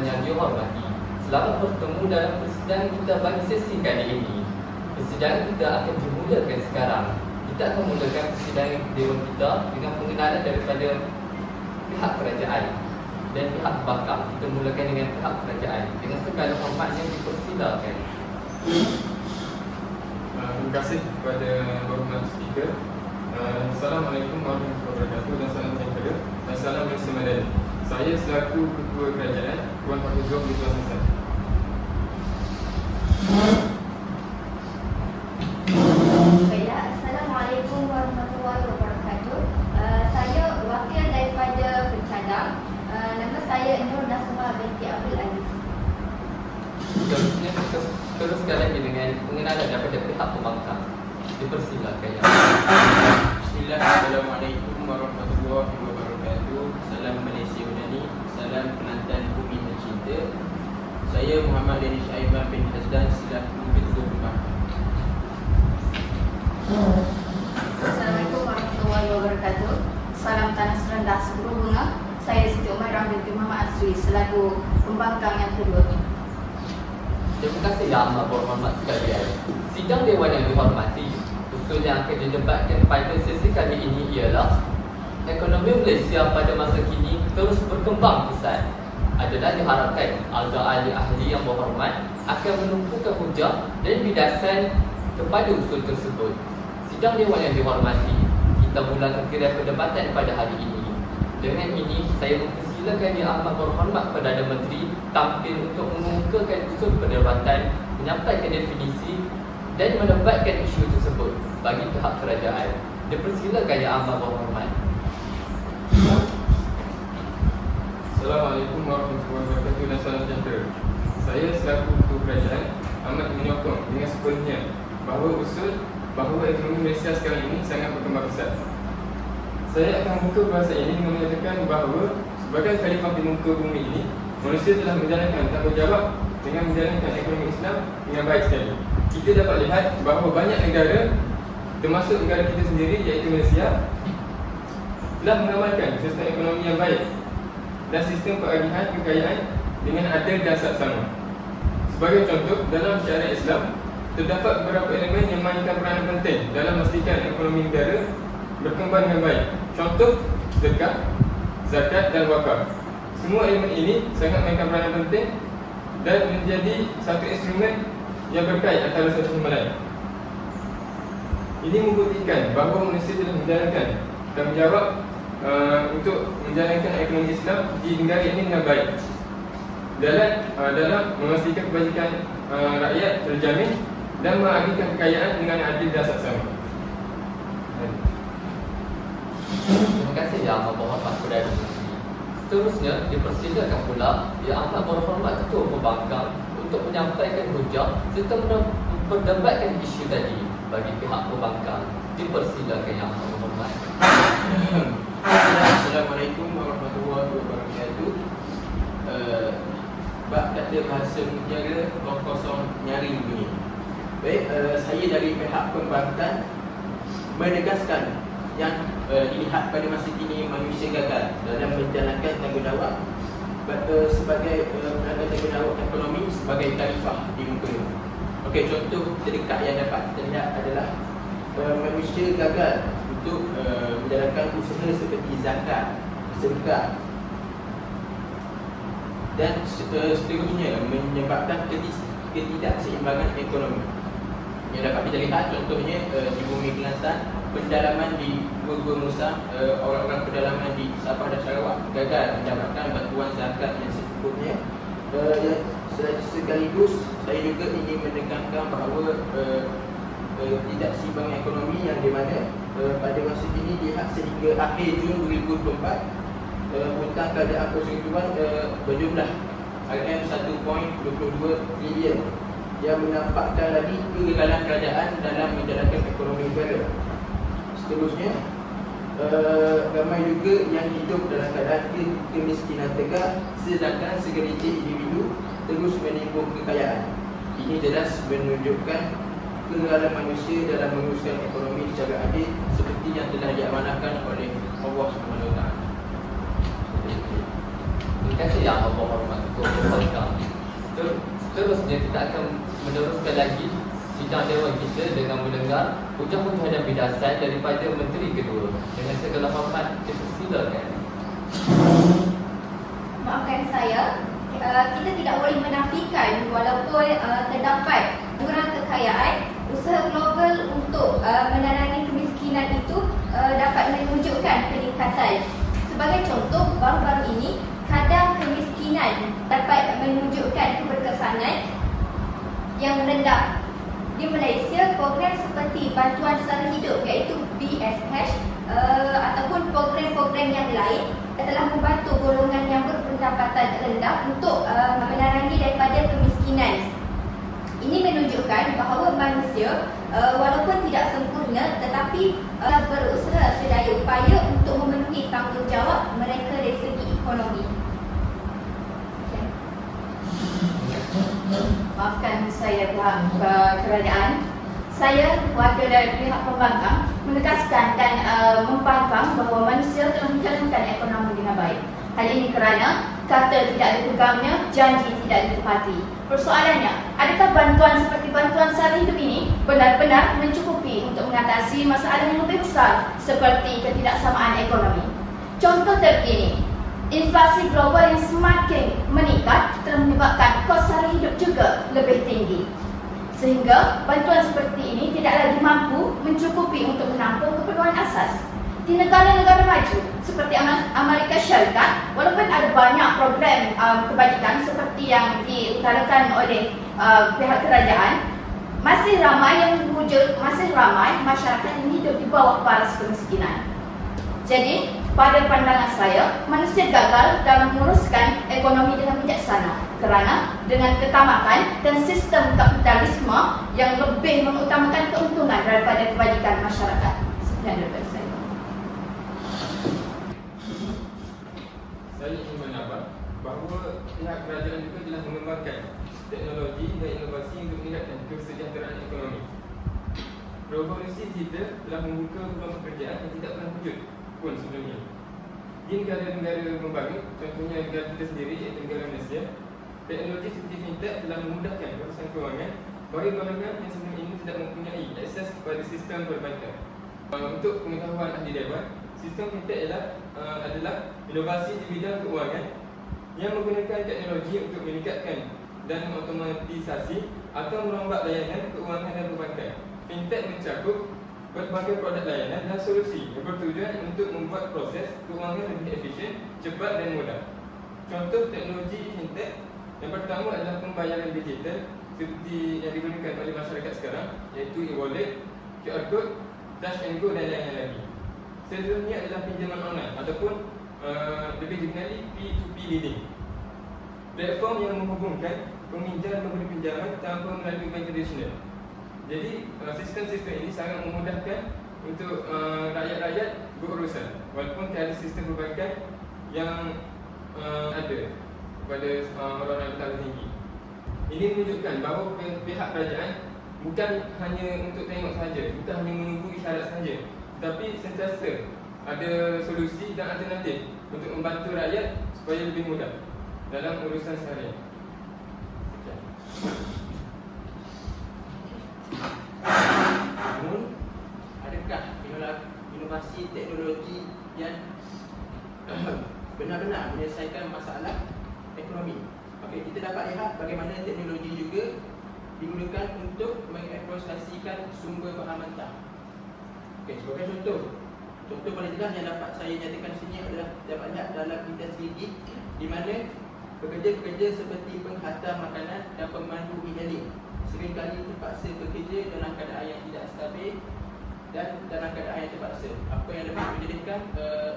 yang dihormati, selamat bertemu dalam persidangan kita bagi sesi kali ini. Persidangan kita akan dimulakan sekarang. Kita akan mulakan persidangan dewan kita dengan pengenalan daripada pihak kerajaan dan pihak bakal. Kita mulakan dengan pihak kerajaan. Dengan segala hormatnya dipersilakan. Terima kasih kepada berhormat speaker. Assalamualaikum warahmatullahi wabarakatuh dan salam sejahtera dan salam Malaysia Madani. Saya selaku Ketua Kerajaan Tuan Fahizul Ridwan Hassan. Assalamualaikum warahmatullahi wabarakatuh. Saya wakil daripada Pencadang. Nama saya Nur Nasma binti Abdul Aziz. Seterusnya kita teruskan lagi dengan pengenalan daripada pihak pembangkang. Dipersilakan ya. Assalamualaikum warahmatullahi wabarakatuh. Salam Malaysia Madani. Salam penantan bumi tercinta. Saya Muhammad Danish Aiban bin Hasdan selaku Ketua Pembangkang. Assalamualaikum warahmatullahi wabarakatuh. Salam tanah serendah seluruh bunga. Saya Siti Umairah binti Muhammad Asri selaku pembangkang yang kedua. Terima kasih yang amat berhormat sekalian. Sidang Dewan yang dihormati, usul yang akan didebatkan pada sesi kali ini ialah ekonomi Malaysia pada masa kini terus berkembang pesat. Adalah diharapkan ahli-ahli yang berhormat akan menumpukan hujah dan bidasan kepada usul tersebut. Sidang Dewan yang dihormati, kita mulakan kira perdebatan pada hari ini. Dengan ini, saya mempersilakan Yang Amat Berhormat Perdana Menteri tampil untuk mengemukakan usul perdebatan, menyampaikan definisi dan mendebatkan isu tersebut bagi pihak kerajaan. Dipersilakan Yang Amat Berhormat. Assalamualaikum warahmatullahi wabarakatuh dan salam sejahtera. Saya selaku Ketua Kerajaan amat menyokong dengan sepenuhnya bahawa ekonomi Malaysia sekarang ini sangat berkembang pesat. Saya akan buka bahasa ini dengan menyatakan bahawa sebagai khalifah di muka bumi ini, manusia telah menjalankan tanggungjawab dengan menjalankan ekonomi Islam dengan baik sekali. Kita dapat lihat bahawa banyak negara, termasuk negara kita sendiri iaitu Malaysia, telah mengamalkan sistem ekonomi yang baik dan sistem pengagihan kekayaan dengan adil dan saksama. Sebagai contoh, dalam syariat Islam terdapat beberapa elemen yang memainkan peranan penting dalam memastikan ekonomi negara berkembang dengan baik. Contoh, zakat, zakat dan wakaf. Semua elemen ini sangat memainkan peranan penting dan menjadi satu instrumen yang berkait antara satu sama lain. Ini membuktikan bahawa manusia telah menjalankan tanggungjawab untuk menjalankan ekonomi Islam di negara ini dengan baik dalam memastikan kebajikan rakyat terjamin dan mengagikan kekayaan dengan adil dan saksama. Terima kasih Yang Amat Berhormat Perdana Menteri. Seterusnya, dipersilakan pula Yang Amat Berhormat Ketua Pembangkang untuk menyampaikan hujah serta memperdebatkan isu tadi bagi pihak pembangkang. Dipersilakan Yang Amat Berhormat. Assalamualaikum warahmatullahi wabarakatuh. Bab kata bahasa mutiara kosong nyaring bunyi. Baik, saya dari pihak pembangkang menegaskan yang dilihat pada masa kini manusia gagal dalam menjalankan tanggungjawab sebagai menjalankan tanggungjawab ekonomi sebagai khalifah di muka bumi. Okey, contoh terdekat yang dapat terlihat adalah manusia gagal untuk menjalankan usaha seperti zakat, sedekah dan seterusnya menyebabkan ketidakseimbangan ekonomi. Yang dapat kita lihat contohnya di bumi Kelantan, pendalaman di Gua Musang, orang-orang pendalaman di Sabah dan Sarawak gagal mendapatkan bantuan zakat yang secukupnya. Sekaligus saya juga ingin menekankan bahawa tidak seimbang ekonomi yang di mana pada masa ini dilihat sehingga akhir Jun 2024 hutang kerajaan persekutuan berjumlah RM1.22 trilion yang menampakkan lagi kegagalan kerajaan dalam menjalankan ekonomi negara. Seterusnya, ramai juga yang hidup dalam keadaan kemiskinan tegak, sedangkan segelintir individu terus menimbul kekayaan. Ini jelas menunjukkan kegagalan manusia dalam menguruskan ekonomi secara adil seperti yang telah diamanahkan oleh Allah SWT. Terima Terima kasih Yang Berhormat Ketua Pembangkang. Seterusnya kita akan meneruskan lagi sidang Dewan kita dengan mendengar ucapan hadap bidasar daripada Menteri Kedua. Dengan segala hormat, dipersilakan. Maafkan saya, kita tidak boleh menafikan walaupun terdapat jurang kekayaan, usaha global untuk menerangi kemiskinan itu dapat menunjukkan peningkatan. Sebagai contoh, baru-baru ini kadar kemiskinan dapat menunjukkan keberkesanan yang rendah. Di Malaysia, program seperti bantuan sara hidup iaitu BSH ataupun program-program yang lain telah membantu golongan yang berpendapatan rendah untuk menerangi daripada kemiskinan. Ini menunjukkan bahawa manusia walaupun tidak sempurna tetapi berusaha sedaya upaya untuk memenuhi tanggungjawab mereka dari segi ekonomi. Maafkan saya pihak kerajaan. Saya warga dari pihak pembangkang menegaskan dan membangkang bahawa manusia telah menjalankan ekonomi dengan baik. Hal ini kerana kata tidak dipegangnya, janji tidak ditepati. Persoalannya, adakah bantuan seperti bantuan sara hidup ini benar-benar mencukupi untuk mengatasi masalah yang lebih besar seperti ketidaksamaan ekonomi? Contoh terkini, inflasi global yang semakin meningkat telah menyebabkan kos sara hidup juga lebih tinggi. Sehingga bantuan seperti ini tidak lagi mampu mencukupi untuk menampung keperluan asas. Di negara-negara maju seperti Amerika Syarikat, walaupun ada banyak program kebajikan seperti yang diutarakan oleh pihak kerajaan, masih ramai masyarakat yang hidup di bawah baras kemiskinan. Jadi, pada pandangan saya, manusia gagal dalam menguruskan ekonomi dengan bijaksana kerana dengan ketamakan dan sistem kapitalisme yang lebih mengutamakan keuntungan daripada kebajikan masyarakat. Sekian daripada saya. Saya ingin menambah bahawa pihak kerajaan juga telah mengembangkan teknologi dan inovasi untuk meningkatkan kesejahteraan ekonomi. Revolusi digital telah membuka peluang pekerjaan yang tidak pernah wujud pun sebelumnya. Di negara-negara pembangun, contohnya negara kita sendiri iaitu negara Malaysia, teknologi seperti fintech telah memudahkan urusan kewangan bagi golongan yang sebelum ini tidak mempunyai akses kepada sistem perbankan. Untuk pengetahuan ahli dewan, sistem fintech adalah inovasi di bidang keuangan yang menggunakan teknologi untuk meningkatkan dan mengotomatisasi atau merombak layanan keuangan dan perbankan. Fintech mencakup berbagai produk layanan dan solusi yang bertujuan untuk membuat proses keuangan lebih efisien, cepat dan mudah. Contoh teknologi fintech yang pertama adalah pembayaran digital seperti yang digunakan oleh masyarakat sekarang, iaitu e-wallet, QR code, touch and go dan lain-lain lagi. Seterusnya adalah pinjaman online ataupun lebih dikenali P2P lending, platform yang menghubungkan peminjam memberi pinjaman tanpa melalui bank tradisional. Jadi sistem-sistem ini sangat memudahkan untuk rakyat-rakyat berurusan walaupun tiada sistem perbankan yang ada kepada orang-orang bertaraf tinggi. Ini menunjukkan bahawa pihak kerajaan bukan hanya untuk tengok sahaja, bukan hanya menunggu isyarat sahaja, tetapi sentiasa ada solusi dan alternatif untuk membantu rakyat supaya lebih mudah dalam urusan seharian. Sekian. Namun, adakah inovasi teknologi yang benar-benar menyelesaikan masalah ekonomi? Okey, kita dapat lihat bagaimana teknologi juga digunakan untuk mengeksploitasikan sumber bahan mentah. Okey, sebagai contoh paling jelas yang dapat saya nyatakan sini adalah dapat lihat dalam industri gig di mana pekerja-pekerja seperti penghantar makanan dan pemandu e-hailing seringkali terpaksa bekerja dalam keadaan yang tidak stabil dan dalam keadaan yang terpaksa. Apa yang lebih menyedihkan,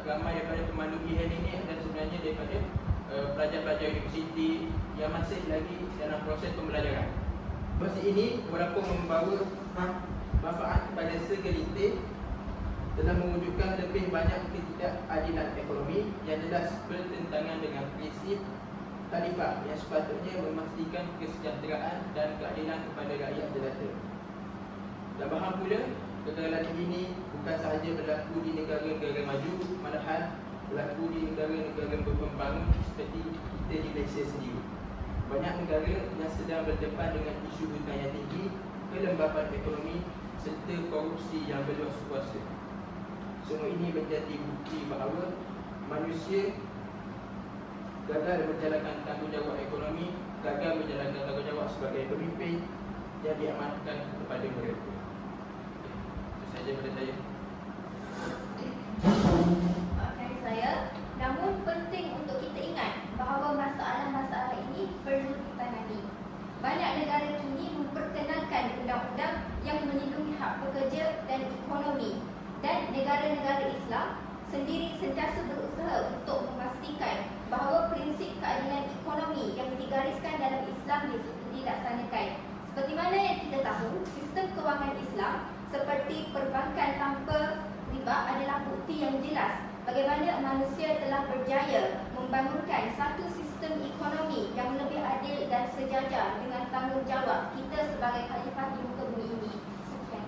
ramai daripada pemandu e-hailing ini adalah sebenarnya daripada pelajar-pelajar universiti yang masih lagi dalam proses pembelajaran. Proses ini walaupun membawa manfaat kepada segelintir, telah mewujudkan lebih banyak ketidakadilan ekonomi yang jelas bertentangan dengan prinsip khalifah yang sepatutnya memastikan kesejahteraan dan keadilan kepada rakyat jelata. Tambahan pula, kegagalan ini bukan sahaja berlaku di negara-negara maju, malahan berlaku di negara-negara berkembang seperti kita di Malaysia sendiri. Banyak negara yang sedang berdepan dengan isu hutang yang tinggi, kelembapan ekonomi serta korupsi yang berluas kuasa. Semua ini menjadi bukti bahawa manusia gagal menjalankan tanggungjawab ekonomi, gagal menjalankan tanggungjawab sebagai pemimpin yang diamanatkan kepada mereka. Itu sahaja pada saya. Maafkan saya, namun penting untuk kita ingat bahawa masalah-masalah ini perlu ditangani. Banyak negara kini memperkenalkan undang-undang yang melindungi hak pekerja dan ekonomi, dan negara-negara Islam sendiri sentiasa berusaha untuk memastikan bahawa prinsip keadilan ekonomi yang digariskan dalam Islam dilaksanakan. Seperti mana yang kita tahu, sistem kewangan Islam seperti perbankan tanpa riba adalah bukti yang jelas bagaimana manusia telah berjaya membangunkan satu sistem ekonomi yang lebih adil dan sejajar dengan tanggungjawab kita sebagai khalifah di muka bumi ini. Sekian.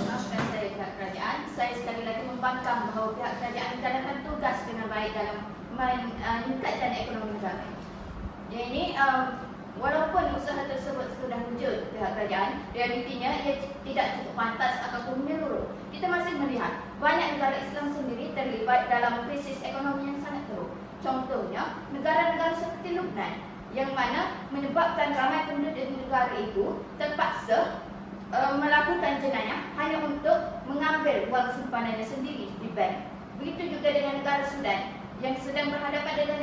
Maafkan saya pihak kerajaan. Saya sekali lagi membangkang bahawa pihak kerajaan menjalankan tugas dengan baik dalam meningkatkan ekonomi negara. Yang ini walaupun usaha tersebut sudah wujud pihak kerajaan, realitinya ia tidak cukup pantas ataupun menyeluruh. Kita masih melihat banyak negara Islam sendiri terlibat dalam krisis ekonomi yang sangat teruk. Contohnya, negara-negara seperti Lebanon yang mana menyebabkan ramai penduduk negara itu terpaksa melakukan jenayah hanya untuk mengambil wang simpanannya sendiri di bank. Begitu juga dengan negara Sudan yang sedang berhadapan dengan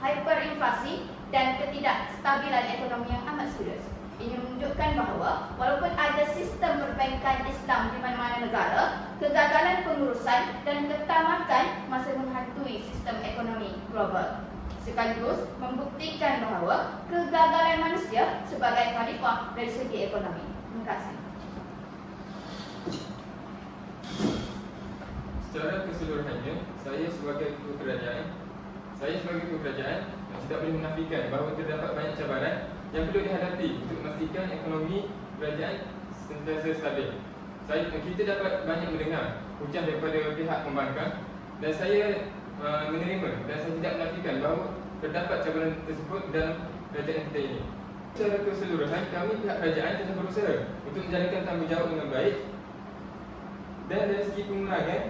hyperinflasi dan ketidakstabilan ekonomi yang amat serius. Ini menunjukkan bahawa walaupun ada sistem perbankan Islam di mana-mana negara, kegagalan pengurusan dan ketamakan masih menghantui sistem ekonomi global. Sekaligus membuktikan bahawa kegagalan manusia sebagai khalifah dari segi ekonomi. Terima kasih. Secara keseluruhannya, saya sebagai ketua kerajaan tidak boleh menafikan bahawa terdapat banyak cabaran yang perlu dihadapi untuk memastikan ekonomi kerajaan sentiasa stabil. Kita dapat banyak mendengar ucapan daripada pihak pembangkang dan saya menerima dan saya tidak menafikan bahawa terdapat cabaran tersebut dalam kerajaan kita ini. Secara keseluruhan, kami pihak kerajaan telah berusaha untuk menjalankan tanggungjawab dengan baik dan dari segi pengurangan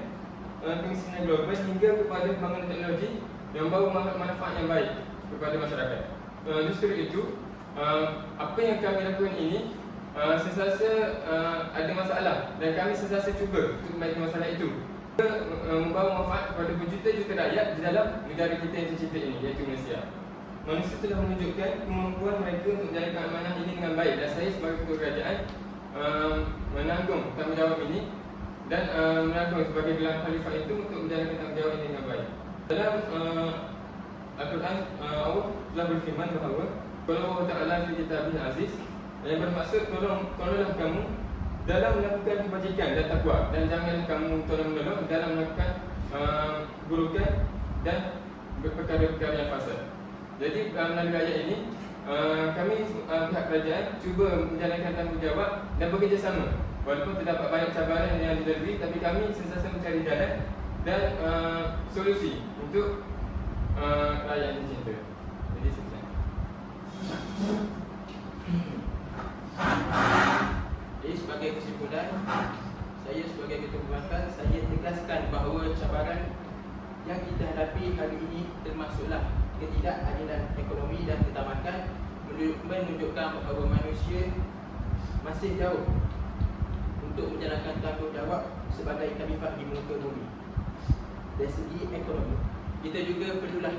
kemiskinan global hingga kepada pembangunan teknologi yang membawa manfaat yang baik kepada masyarakat. Justru itu, apa yang kami lakukan ini sentiasa ada masalah dan kami sentiasa cuba untuk membaiki masalah itu. Membawa manfaat kepada berjuta-juta rakyat di dalam negara kita yang tercinta ini, iaitu Malaysia. Manusia telah menunjukkan kemampuan mereka untuk menjalankan amanah ini dengan baik dan saya sebagai ketua kerajaan menanggung tanggungjawab ini dan menanggung sebagai gelar khalifah itu untuk menjalankan tanggungjawab ini dengan baik. Dalam Al-Quran, Allah telah berfirman bahawa Qala Allah Ta'ala fi kitabih aziz, yang bermaksud tolonglah kamu dalam melakukan kebajikan dan takwa, dan janganlah kamu tolong-menolong dalam melakukan keburukan dan perkara-perkara yang fasad. Jadi melalui ayat ini kami pihak kerajaan cuba menjalankan tanggungjawab dan bekerjasama. Walaupun terdapat banyak cabaran yang dilalui, tapi kami sentiasa mencari jalan dan solusi untuk rakyat yang tercinta. Jadi sekian. Jadi sebagai kesimpulan, saya sebagai ketua pembangkang, saya tegaskan bahawa cabaran yang kita hadapi hari ini termasuklah ketidakadilan ekonomi dan ketamakan, menunjukkan bahawa manusia masih jauh untuk menjalankan tanggungjawab sebagai khalifah di muka bumi. Dari segi ekonomi, kita juga perlulah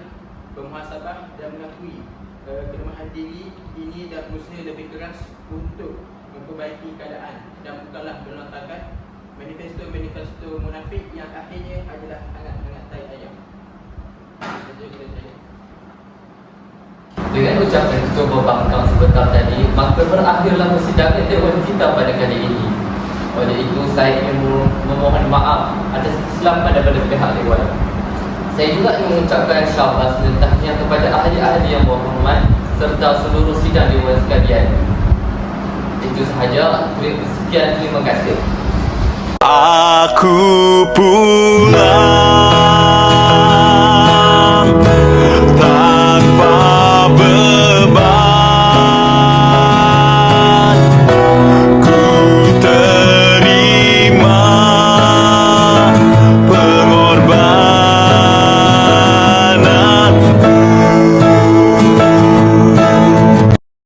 bermuhasabah dan mengakui kelemahan diri ini dan berusaha lebih keras untuk memperbaiki keadaan dan bukanlah melontarkan manifesto munafik yang akhirnya adalah hangat-hangat tai ayam. Dengan ucapan Ketua Pembangkang sebentar tadi, maka berakhirlah persidangan Dewan kita pada kali ini. Oleh itu, saya ingin memohon maaf atas kesilapan daripada pihak Dewan. Saya juga ingin mengucapkan syabas serentaknya kepada ahli-ahli yang berhormat serta seluruh sidang Dewan sekalian. Itu sahaja. Sekian, terima kasih. Aku pulang.